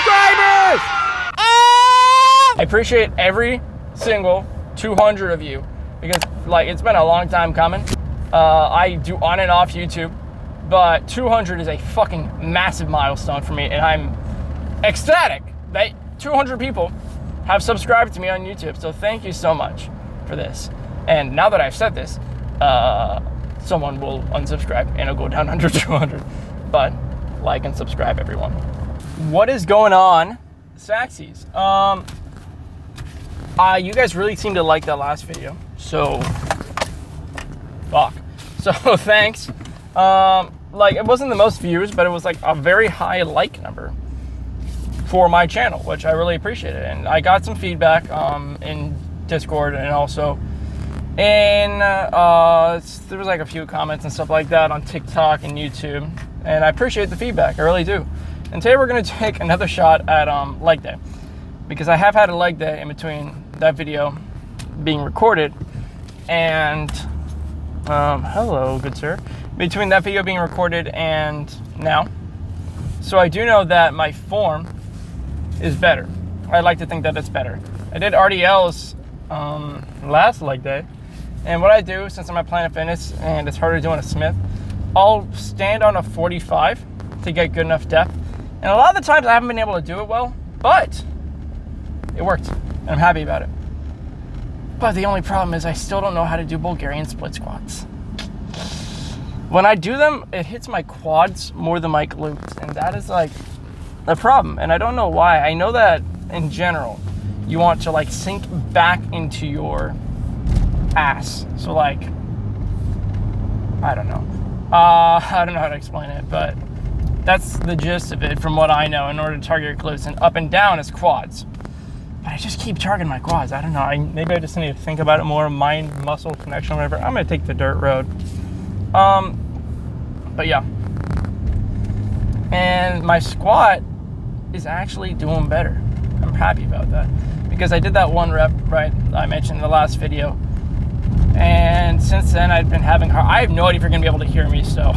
subscribers! I appreciate every single 200 of you because like it's been a long time coming. I do on and off YouTube, but 200 is a fucking massive milestone for me, and I'm ecstatic that 200 people have subscribed to me on YouTube. So thank you so much for this. And now that I've said this, someone will unsubscribe and it'll go down under 200. But like and subscribe, everyone. What is going on, Saxies? You guys really seem to like that last video. So, fuck. So thanks. Like it wasn't the most views, but it was like a very high like number for my channel, which I really appreciated. And I got some feedback in Discord and also in there was like a few comments and stuff like that on TikTok and YouTube, and I appreciate the feedback, I really do. And today we're gonna take another shot at leg day, because I have had a leg day in between that video being recorded and hello good sir, between that video being recorded and now. So I do know that my form is better. I like to think that it's better. I did RDLs last leg day, and what I do, since I'm at Planet Fitness and it's harder doing a Smith, I'll stand on a 45 to get good enough depth. And a lot of the times I haven't been able to do it well, but it worked and I'm happy about it. But the only problem is I still don't know how to do Bulgarian split squats. When I do them, it hits my quads more than my glutes, and that is like a problem, and I don't know why. I know that in general, you want to like sink back into your ass. So like, I don't know. I don't know how to explain it, but that's the gist of it from what I know in order to target your glutes, and up and down is quads. But I just keep targeting my quads. I don't know. Maybe I just need to think about it more, mind-muscle connection, whatever. I'm gonna take the dirt road. But yeah. And my squat is actually doing better. I'm happy about that because I did that one rep, right? I mentioned in the last video. And since then I've been having I have no idea if you're gonna be able to hear me, so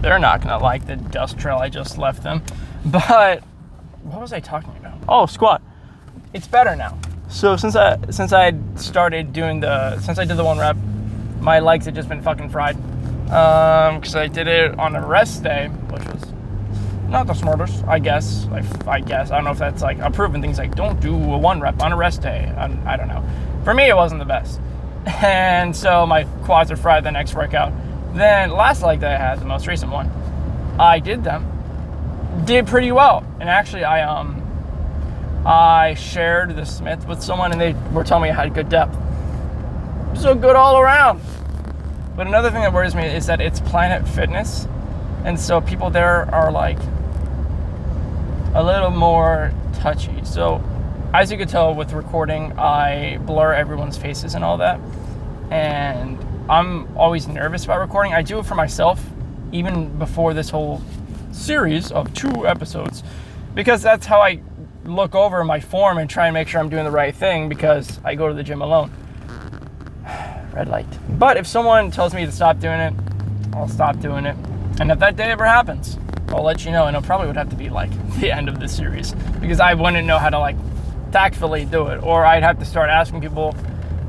they're not gonna like the dust trail I just left them. But what was I talking about? Oh, squat. It's better now. So since I started doing since I did the one rep, my legs had just been fucking fried. Because I did it on a rest day, which was not the smartest, I guess. I guess. I don't know if that's like a proven thing. Like, don't do a one rep on a rest day. I don't know. For me, it wasn't the best. And so my quads are fried the next workout. Then last leg that I had, the most recent one, I did pretty well. And actually, I shared the Smith with someone, and they were telling me I had good depth. So good all around. But another thing that worries me is that it's Planet Fitness, and so people there are like a little more touchy. So as you can tell with recording, I blur everyone's faces and all that, and I'm always nervous about recording. I do it for myself, even before this whole series of 2 episodes, because that's how I look over my form and try and make sure I'm doing the right thing, because I go to the gym alone. Red light. But if someone tells me to stop doing it, I'll stop doing it. And if that day ever happens, I'll let you know. And it probably would have to be like the end of the series, because I wouldn't know how to like tactfully do it, or I'd have to start asking people,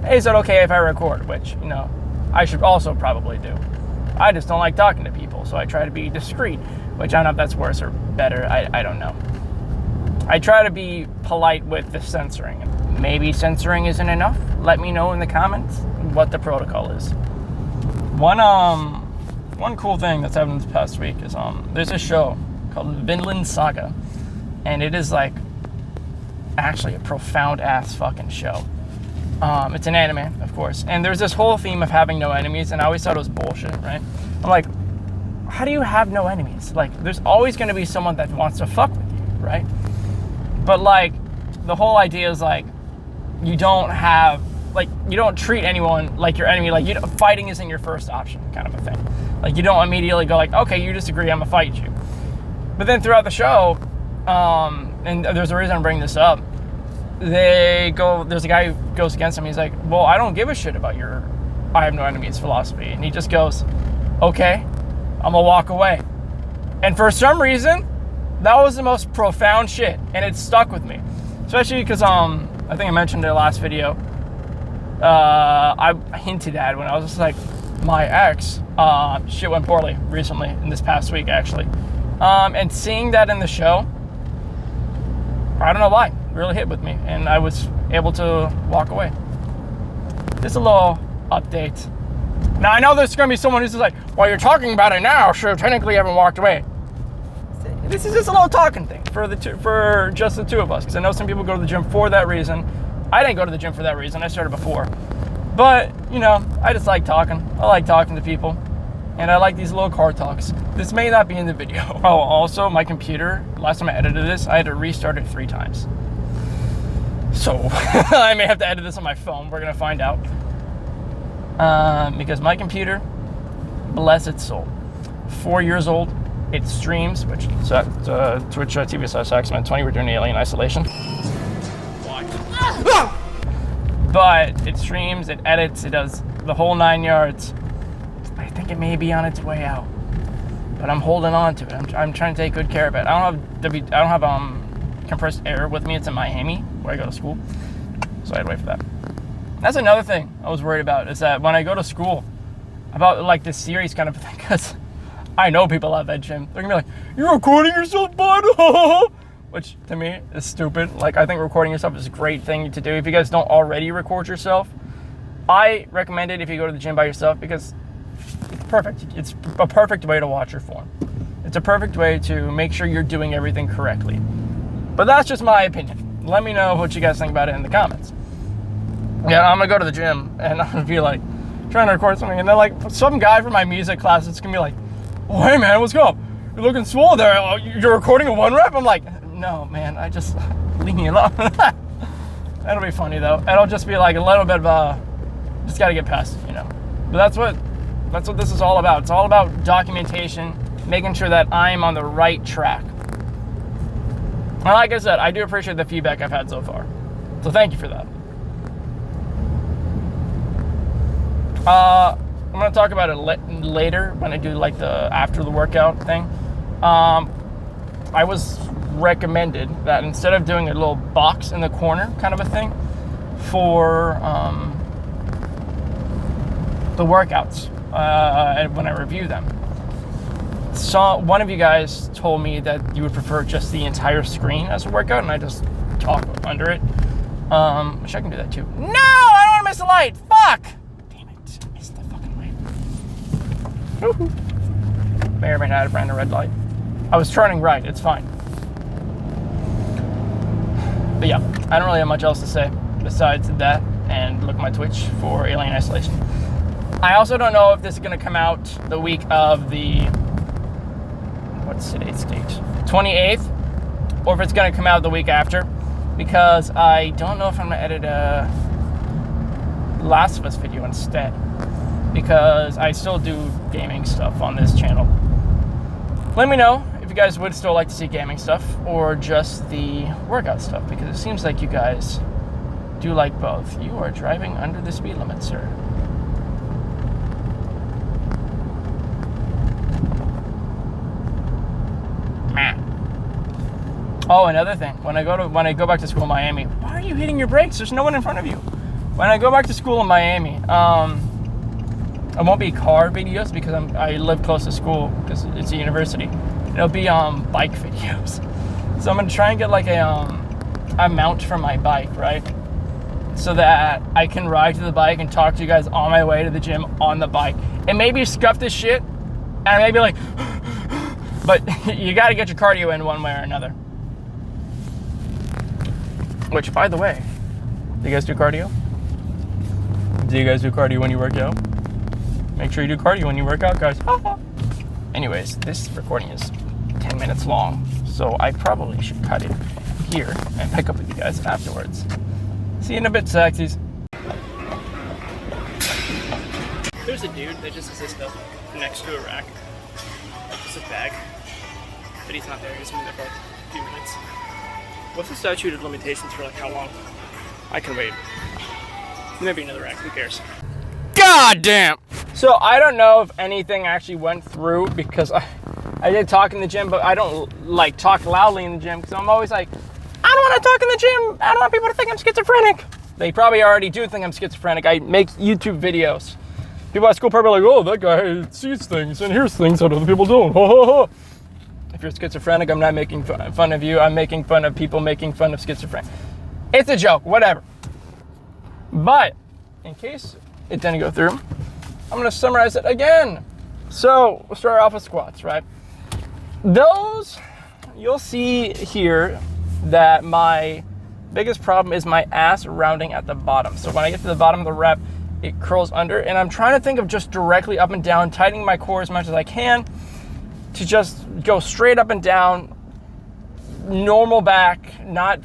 hey, is it okay if I record? Which, you know, I should also probably do. I just don't like talking to people, so I try to be discreet, which I don't know if that's worse or better. I don't know. I try to be polite with the censoring. Maybe censoring isn't enough. Let me know in the comments what the protocol is. One cool thing that's happened this past week is there's a show called Vinland Saga, and it is like actually a profound ass fucking show. It's an anime, of course, and there's this whole theme of having no enemies, and I always thought it was bullshit, right? I'm like, how do you have no enemies? Like, there's always going to be someone that wants to fuck with you, right? But like, the whole idea is like, you don't treat anyone like your enemy. Like, fighting isn't your first option, kind of a thing. Like, you don't immediately go like, okay, you disagree, I'm gonna fight you. But then throughout the show, and there's a reason I'm bringing this up, there's a guy who goes against him. He's like, well, I don't give a shit about your I have no enemies philosophy. And he just goes, okay, I'm gonna walk away. And for some reason, That was the most profound shit, and it stuck with me. Especially because I think I mentioned in the last video, I hinted at when I was just like, my ex, shit went poorly recently, in this past week actually. And seeing that in the show, I don't know why, really hit with me, and I was able to walk away. Just a little update. Now I know there's gonna be someone who's just like, well, you're talking about it now, so technically you haven't walked away. This is just a little talking thing for just the two of us, because I know some people go to the gym for that reason. I didn't go to the gym for that reason. I started before. But, you know, I just like talking. I like talking to people. And I like these little car talks. This may not be in the video. Oh, also, my computer, last time I edited this, I had to restart it 3 times. So, I may have to edit this on my phone. We're going to find out. Because my computer, bless its soul, 4 years old. It streams, which Twitch TV saxman20. We're doing alien isolation. But it streams, it edits, it does the whole 9 yards. I think it may be on its way out, but I'm holding on to it. I'm trying to take good care of it. I don't have compressed air with me. It's in Miami, where I go to school, so I had to wait for that. That's another thing I was worried about, is that when I go to school, about like this series kind of thing, because I know people at that gym, they're gonna be like, "You're recording yourself, bud?" Which to me is stupid. Like, I think recording yourself is a great thing to do. If you guys don't already record yourself, I recommend it if you go to the gym by yourself, because it's perfect. It's a perfect way to watch your form. It's a perfect way to make sure you're doing everything correctly. But that's just my opinion. Let me know what you guys think about it in the comments. Yeah, I'm gonna go to the gym and I'm gonna be like trying to record something, and then like some guy from my music class is gonna be like, "Oh, hey man, what's up? You're looking swole there. Oh, you're recording a 1 rep?" I'm like, no, man, I just, leave me alone. That'll be funny, though. It'll just be like a little bit of just got to get past it, you know. But that's what this is all about. It's all about documentation, making sure that I'm on the right track. And like I said, I do appreciate the feedback I've had so far. So thank you for that. I'm going to talk about it later when I do like the after the workout thing. I was recommended that instead of doing a little box in the corner kind of a thing for the workouts when I review them, so one of you guys told me that you would prefer just the entire screen as a workout, and I just talk under it. Wish I can do that too. No, I don't want to miss the light. Fuck! Damn it, I missed the fucking light. Woo-hoo. May or may not have ran a red light. I was turning right. It's fine. But yeah, I don't really have much else to say besides that, and look at my Twitch for Alien Isolation. I also don't know if this is going to come out the week of the, what's today's date? 28th, or if it's going to come out the week after, because I don't know if I'm going to edit a Last of Us video instead, because I still do gaming stuff on this channel. Let me know if you guys would still like to see gaming stuff or just the workout stuff, because it seems like you guys do like both. You are driving under the speed limit, sir. Oh, another thing. When I go back to school in Miami, why are you hitting your brakes? There's no one in front of you. When I go back to school in Miami, it won't be car videos because I live close to school because it's a university. It'll be bike videos. So I'm gonna try and get like a mount for my bike, right? So that I can ride to the bike and talk to you guys on my way to the gym on the bike. And maybe scuff this shit, and maybe like, but you gotta get your cardio in one way or another. Which, by the way, do you guys do cardio? Do you guys do cardio when you work out? Make sure you do cardio when you work out, guys. Anyways, this recording is 10 minutes long, so I probably should cut it here and pick up with you guys afterwards. See you in a bit, sexies. There's a dude that just exists up next to a rack. Just his bag. But he's not there. He's been there for a few minutes. What's the statute of limitations for like how long? I can wait. Maybe another rack. Who cares? God damn! So I don't know if anything actually went through because I did talk in the gym, but I don't like talk loudly in the gym because I'm always like, I don't want to talk in the gym. I don't want people to think I'm schizophrenic. They probably already do think I'm schizophrenic. I make YouTube videos. People at school probably like, oh, that guy sees things and hears things that other people don't. If you're schizophrenic, I'm not making fun of you. I'm making fun of people making fun of schizophrenic. It's a joke, whatever. But in case it didn't go through, I'm going to summarize it again. So we'll start off with squats, right? Those, you'll see here that my biggest problem is my ass rounding at the bottom. So when I get to the bottom of the rep, it curls under, and I'm trying to think of just directly up and down, tightening my core as much as I can to just go straight up and down, normal back, not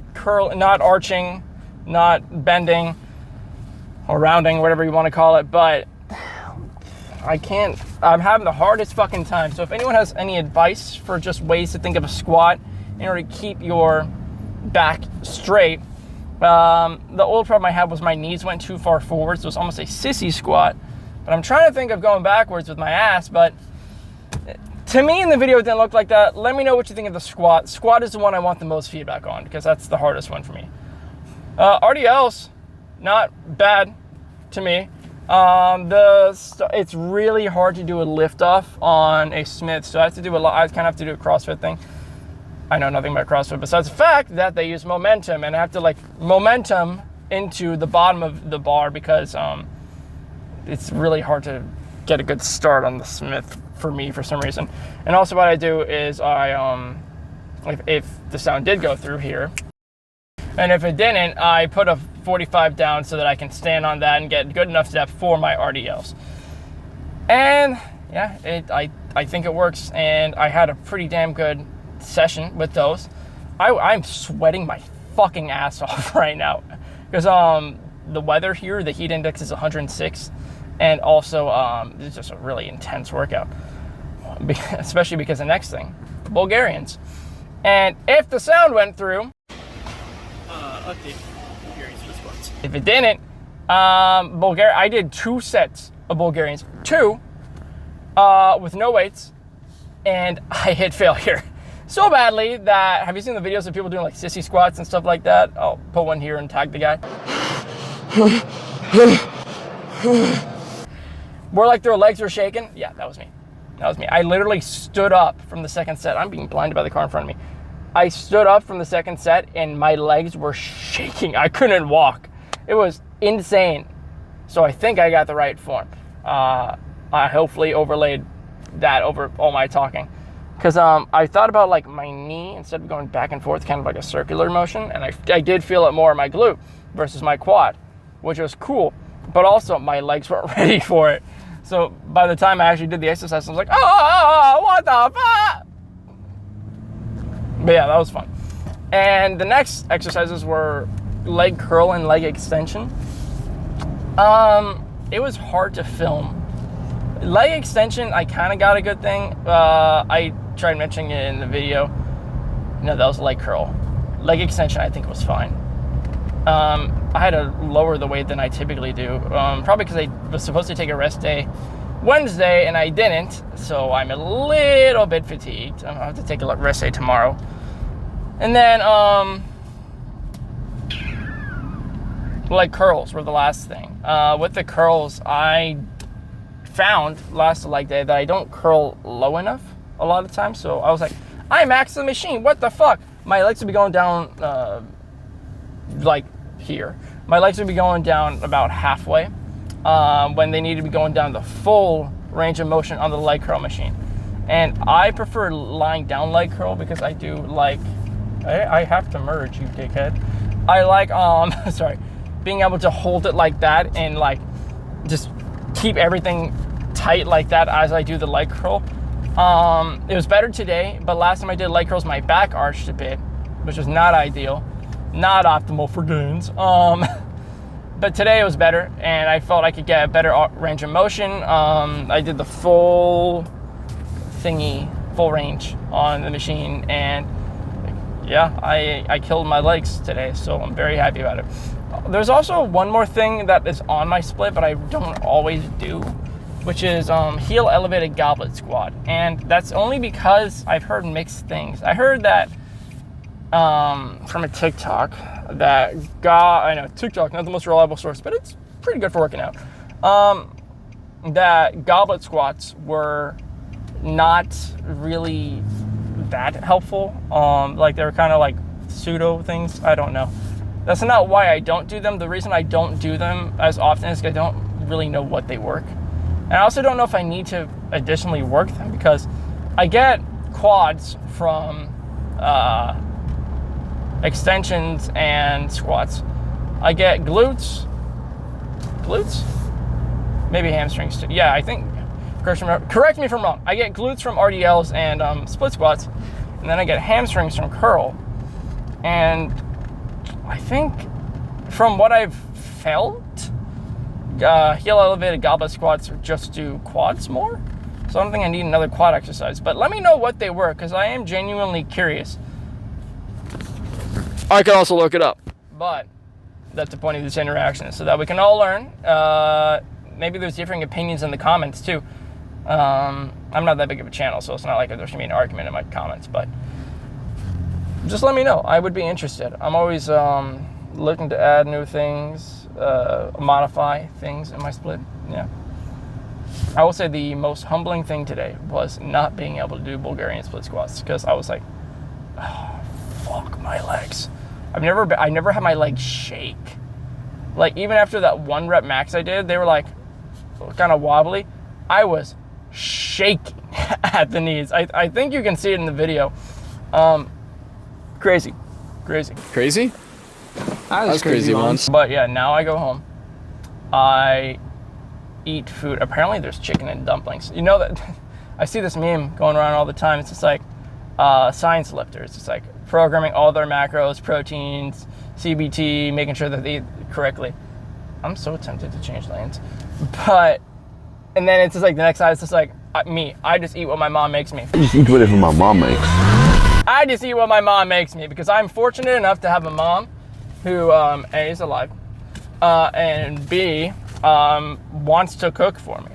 arching, not bending or rounding, whatever you want to call it. But I can't, I'm having the hardest fucking time. So if anyone has any advice for just ways to think of a squat in order to keep your back straight. The old problem I had was my knees went too far forward, so it's almost a sissy squat. But I'm trying to think of going backwards with my ass, but to me in the video it didn't look like that. Let me know what you think of the squat. Squat is the one I want the most feedback on because that's the hardest one for me. RDLs, not bad to me. It's really hard to do a lift off on a Smith, so I have to do a lot. I kind of have to do a CrossFit thing. I know nothing about CrossFit besides the fact that they use momentum, and I have to like momentum into the bottom of the bar because it's really hard to get a good start on the Smith for me for some reason. And also what I do is I if the sound did go through here, and if it didn't, I put a 45 down so that I can stand on that and get good enough depth for my RDLs. And yeah, I think it works, and I had a pretty damn good session with those. I'm sweating my fucking ass off right now because the weather here, the heat index is 106, and also it's just a really intense workout, especially because the next thing, Bulgarians. And if the sound went through, update Bulgarians for squats. If it didn't, I did 2 sets of Bulgarians, 2 with no weights, and I hit failure so badly that, have you seen the videos of people doing like sissy squats and stuff like that? I'll put one here and tag the guy. Where like their legs were shaking. Yeah, that was me. That was me. I literally stood up from the second set. I'm being blinded by the car in front of me. I stood up from the second set and my legs were shaking. I couldn't walk. It was insane. So I think I got the right form. I hopefully overlaid that over all my talking. Because I thought about like my knee, instead of going back and forth, kind of like a circular motion, and I did feel it more in my glute versus my quad, which was cool. But also my legs weren't ready for it. So by the time I actually did the exercise, I was like, oh, what the fuck? But yeah, that was fun. And the next exercises were leg curl and leg extension. It was hard to film. Leg extension, I kind of got a good thing. I tried mentioning it in the video. No, that was leg curl. Leg extension, I think, was fine. I had to lower the weight than I typically do. Probably because I was supposed to take a rest day Wednesday and I didn't. So I'm a little bit fatigued. I'll have to take a rest day tomorrow. And then, leg curls were the last thing. With the curls, I found last leg day that I don't curl low enough a lot of times. So I was like, I maxed the machine. What the fuck? My legs would be going down like here. My legs would be going down about halfway when they need to be going down the full range of motion on the leg curl machine. And I prefer lying down leg curl because I do like, I have to merge, you dickhead. I like, sorry, being able to hold it like that and like just keep everything tight like that as I do the leg curl. It was better today, but last time I did leg curls, my back arched a bit, which was not ideal, not optimal for gains. But today it was better, and I felt I could get a better range of motion. I did the full range on the machine, and yeah, I killed my legs today, so I'm very happy about it. There's also one more thing that is on my split, but I don't always do. which is heel elevated goblet squat. And that's only because I've heard mixed things. I heard that from a TikTok that I know TikTok, not the most reliable source, but it's pretty good for working out. That goblet squats were not really that helpful. Like they were kind of like pseudo things. I don't know. That's not why I don't do them. The reason I don't do them as often is because I don't really know what they work. And I also don't know if I need to additionally work them, because I get quads from extensions and squats. I get glutes, maybe hamstrings too. Yeah, I think, correct me if I'm wrong. I get glutes from RDLs and split squats, and then I get hamstrings from curl. And I think from what I've felt, heel elevated goblet squats just do quads more. So I don't think I need another quad exercise, but let me know what they were, because I am genuinely curious. I can also look it up, but that's the point of this interaction, so that we can all learn. Maybe there's differing opinions in the comments too. I'm not that big of a channel, so it's not like there's gonna be an argument in my comments, but just let me know. I would be interested. I'm always looking to add new things, modify things in my split. Yeah. I will say the most humbling thing today was not being able to do Bulgarian split squats, because I was like, oh, fuck my legs. I never had my legs shake. Like, even after that 1 rep max I did, they were like kind of wobbly. I was shaking at the knees. I think you can see it in the video. Crazy. I was crazy once. But yeah, now I go home. I eat food. Apparently there's chicken and dumplings. You know that I see this meme going around all the time. It's just like science lifters. It's like programming all their macros, proteins, CBT, making sure that they eat correctly. I'm so tempted to change lanes. And then it's just like the next side, it's just like me. I just eat what my mom makes me. I just eat whatever my mom makes. I just eat what my mom makes me, because I'm fortunate enough to have a mom who A, is alive, and B, wants to cook for me,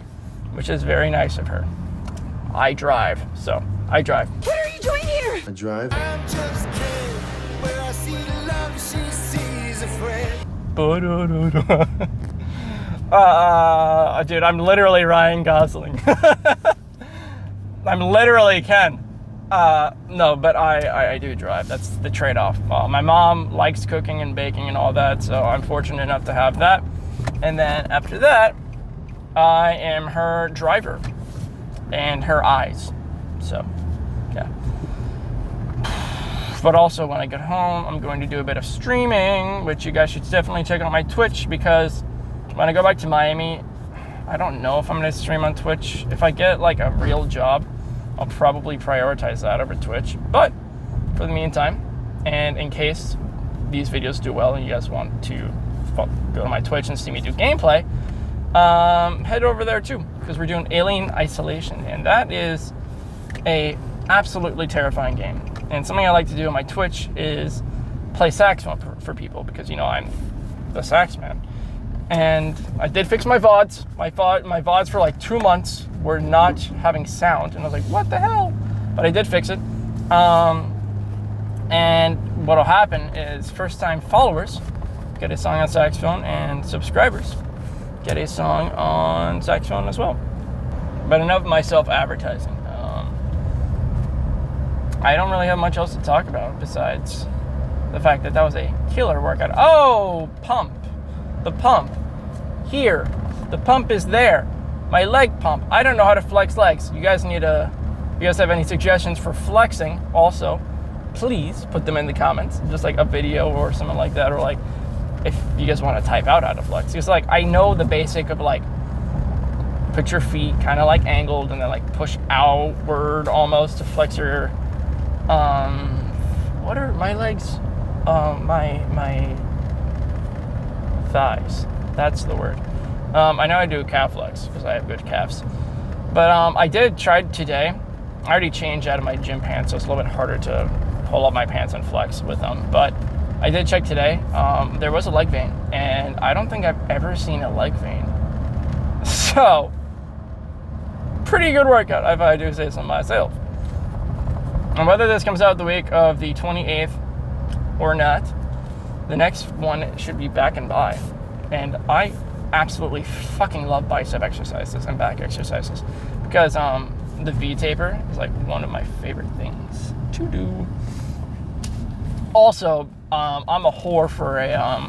which is very nice of her. I drive, so I drive. What are you doing here? I drive. I'm just a kid. Where I see love, she sees a friend. Dude, I'm literally Ryan Gosling. I'm literally Ken. No, but I do drive. That's the trade-off. My mom likes cooking and baking and all that, so I'm fortunate enough to have that. And then after that, I am her driver and her eyes. So, yeah. But also when I get home, I'm going to do a bit of streaming, which you guys should definitely check out my Twitch, because when I go back to Miami, I don't know if I'm going to stream on Twitch. If I get like a real job, I'll probably prioritize that over Twitch. But for the meantime, and in case these videos do well and you guys want to go to my Twitch and see me do gameplay, head over there too, because we're doing Alien Isolation, and that is a absolutely terrifying game. And something I like to do on my Twitch is play saxophone for people, because, you know, I'm the sax man. And I did fix my VODs. My VODs for like 2 months were not having sound. And I was like, what the hell? But I did fix it. And what'll happen is first-time followers get a song on saxophone, and subscribers get a song on saxophone as well. But enough of myself advertising. I don't really have much else to talk about besides the fact that was a killer workout. Oh, pump. The pump. Here. The pump is there. My leg pump. I don't know how to flex legs. You guys have any suggestions for flexing also, please put them in the comments. Just like a video or something like that, or like if you guys want to type out how to flex. Because like I know the basic of like put your feet kind of like angled and then like push outward almost to flex your what are my legs? My thighs. That's the word. I know I do calf flex because I have good calves. But I did try today. I already changed out of my gym pants, so it's a little bit harder to pull up my pants and flex with them. But I did check today. There was a leg vein, and I don't think I've ever seen a leg vein. So pretty good workout, if I do say so myself. And whether this comes out the week of the 28th or not, the next one should be back and by. And I absolutely fucking love bicep exercises and back exercises because the V taper is like one of my favorite things to do. Also, I'm a whore for a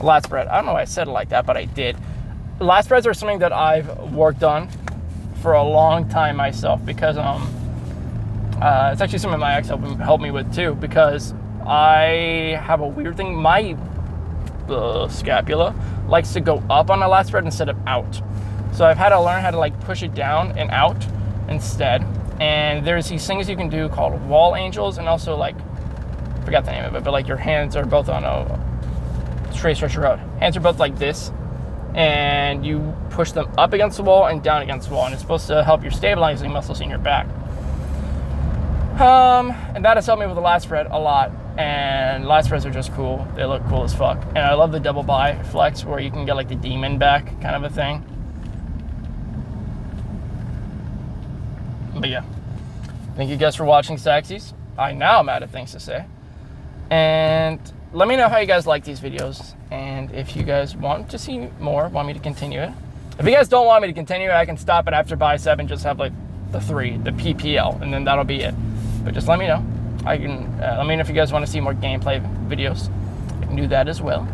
lat spread. I don't know why I said it like that, but I did. Lat spreads are something that I've worked on for a long time myself because it's actually something my ex helped me with too, because I have a weird thing. My scapula likes to go up on a lat spread instead of out. So I've had to learn how to like push it down and out instead. And there's these things you can do called wall angels, and also like, I forgot the name of it, but like your hands are both on a straight stretcher out. Hands are both like this, and you push them up against the wall and down against the wall, and it's supposed to help your stabilizing muscles in your back. And that has helped me with the lat spread a lot. And lat spreads are just cool. They look cool as fuck. And I love the double bi flex where you can get like the demon back kind of a thing. But yeah, thank you guys for watching, Saxies. I now am out of things to say. And let me know how you guys like these videos. And if you guys want to see more, want me to continue it. If you guys don't want me to continue it, I can stop it after bicep and just have like the 3, the PPL, and then that'll be it. But just let me know. I can let me know if you guys want to see more gameplay videos. I can do that as well.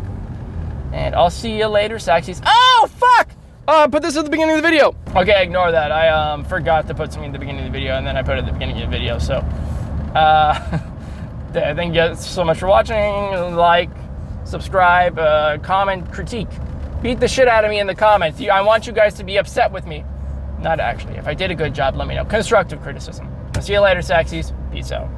And I'll see you later, Saxies. Oh, fuck! Put this at the beginning of the video. Okay, ignore that. I forgot to put something at the beginning of the video, and then I put it at the beginning of the video. So, thank you guys so much for watching. Like, subscribe, comment, critique. Beat the shit out of me in the comments. I want you guys to be upset with me. Not actually. If I did a good job, let me know. Constructive criticism. I'll see you later, Saxies. Peace out.